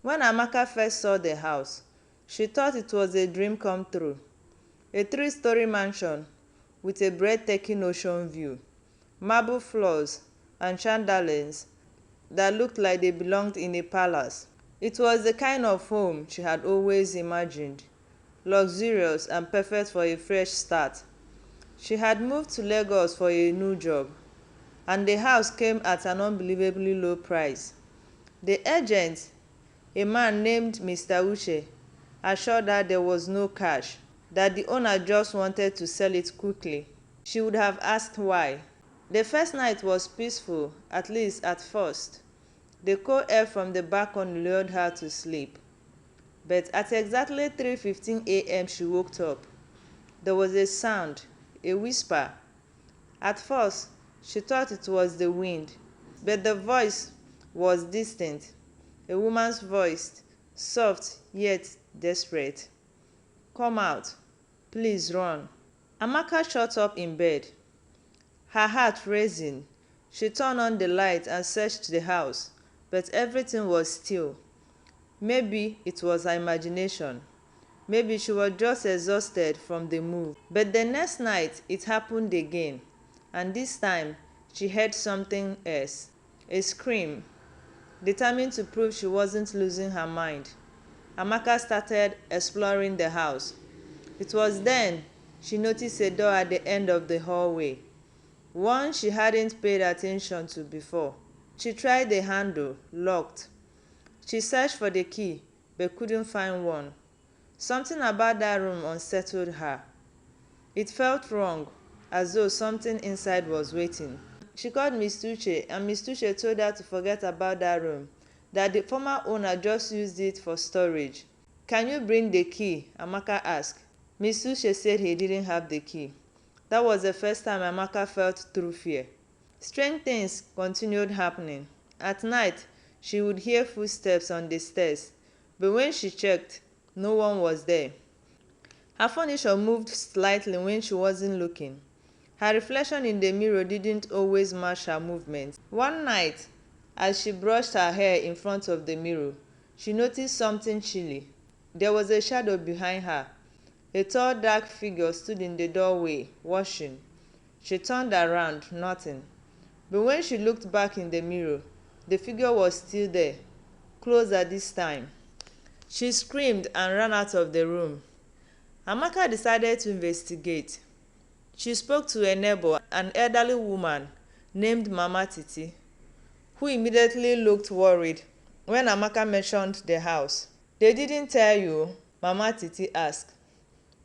When Amaka first saw the house, she thought it was a dream come true. A three-story mansion with a breathtaking ocean view, marble floors, and chandeliers that looked like they belonged in a palace. It was the kind of home she had always imagined, luxurious and perfect for a fresh start. She had moved to Lagos for a new job, and the house came at an unbelievably low price. The agent, a man named Mr. Uche, assured her there was no cash, that the owner just wanted to sell it quickly. She would have asked why. The first night was peaceful, at least at first. The cold air from the balcony lured her to sleep. But at exactly 3:15 a.m. she woke up. There was a sound, a whisper. At first, she thought it was the wind, but the voice was distant, a woman's voice, soft yet desperate. "Come out. Please run." Amaka shot up in bed, her heart racing. She turned on the light and searched the house, but everything was still. Maybe it was her imagination. Maybe she was just exhausted from the move. But the next night, it happened again, and this time she heard something else. A scream. Determined to prove she wasn't losing her mind, Amaka started exploring the house. It was then she noticed a door at the end of the hallway, one she hadn't paid attention to before. She tried the handle, locked. She searched for the key, but couldn't find one. Something about that room unsettled her. It felt wrong, as though something inside was waiting. She called Miss Uche, and Miss Uche told her to forget about that room, that the former owner just used it for storage. "Can you bring the key?" Amaka asked. Miss Uche said he didn't have the key. That was the first time Amaka felt true fear. Strange things continued happening. At night, she would hear footsteps on the stairs, but when she checked, no one was there. Her furniture moved slightly when she wasn't looking. Her reflection in the mirror didn't always match her movements. One night, as she brushed her hair in front of the mirror, she noticed something chilly. There was a shadow behind her. A tall, dark figure stood in the doorway, watching. She turned around, nothing. But when she looked back in the mirror, the figure was still there, closer this time. She screamed and ran out of the room. Amaka decided to investigate. She spoke to a neighbor, an elderly woman named Mama Titi, who immediately looked worried when Amaka mentioned the house. "They didn't tell you?" Mama Titi asked.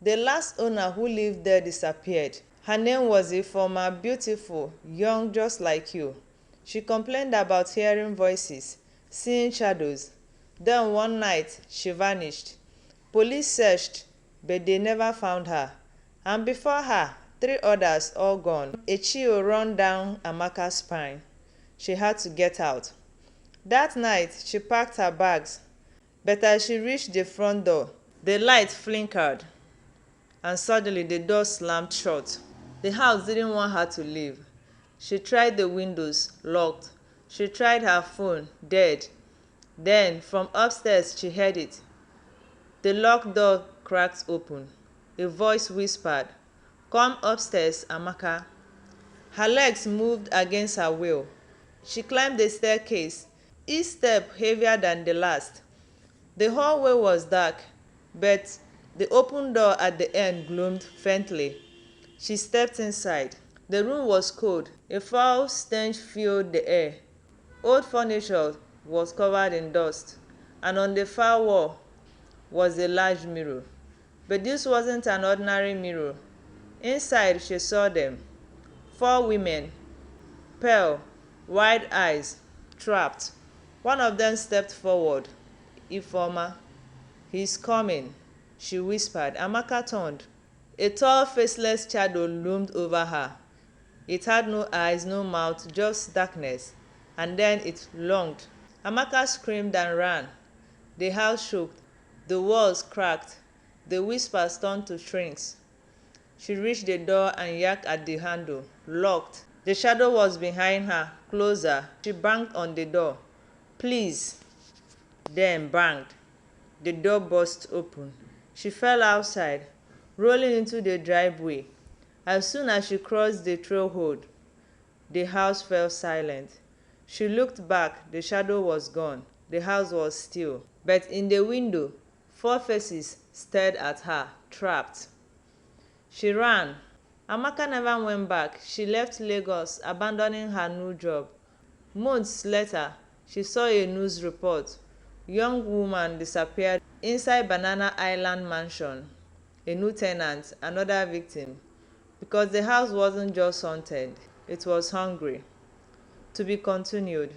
"The last owner who lived there disappeared. Her name was Ifeoma, beautiful, young, just like you. She complained about hearing voices, seeing shadows. Then one night, she vanished. Police searched, but they never found her. And before her, 3 others, all gone." A chill ran down Amaka's spine. She had to get out. That night, she packed her bags, but as she reached the front door, the light flickered, and suddenly the door slammed shut. The house didn't want her to leave. She tried the windows, locked. She tried her phone, dead. Then, from upstairs, she heard it. The locked door cracked open. A voice whispered, "Come upstairs, Amaka." Her legs moved against her will. She climbed the staircase, each step heavier than the last. The hallway was dark, but the open door at the end glowed faintly. She stepped inside. The room was cold. A foul stench filled the air. Old furniture was covered in dust, and on the far wall was a large mirror. But this wasn't an ordinary mirror. Inside, she saw them. 4 women, pale, wide eyes, trapped. One of them stepped forward. "Ifeoma, he's coming," she whispered. Amaka turned. A tall, faceless shadow loomed over her. It had no eyes, no mouth, just darkness. And then it lunged. Amaka screamed and ran. The house shook. The walls cracked. The whispers turned to shrieks. She reached the door and yanked at the handle. Locked. The shadow was behind her, closer. She banged on the door. "Please." Then banged. The door burst open. She fell outside, rolling into the driveway. As soon as she crossed the threshold, the house fell silent. She looked back. The shadow was gone. The house was still. But in the window, four faces stared at her, trapped. She ran. Amaka never went back. She left Lagos, abandoning her new job. Months later, she saw a news report. Young woman disappeared inside Banana Island mansion. A new tenant, another victim. Because the house wasn't just haunted, it was hungry. To be continued.